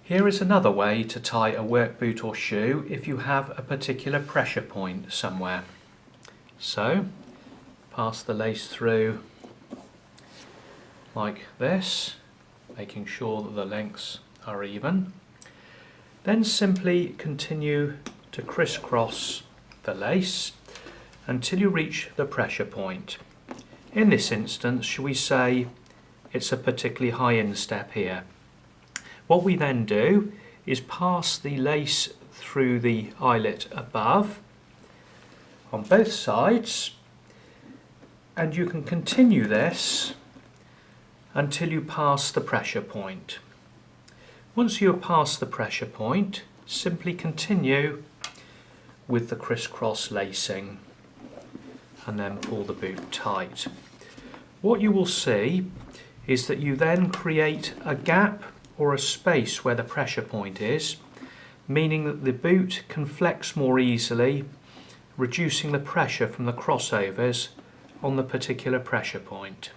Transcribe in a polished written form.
Here is another way to tie a work boot or shoe if you have a particular pressure point somewhere. So, pass the lace through like this, making sure that the lengths are even. Then simply continue to crisscross the lace until you reach the pressure point. In this instance, shall we say it's a particularly high instep here. What we then do is pass the lace through the eyelet above on both sides, and you can continue this until you pass the pressure point. Once you have passed the pressure point, simply continue with the crisscross lacing and then pull the boot tight. What you will see is that you then create a gap or a space where the pressure point is, meaning that the boot can flex more easily, reducing the pressure from the crossovers on the particular pressure point.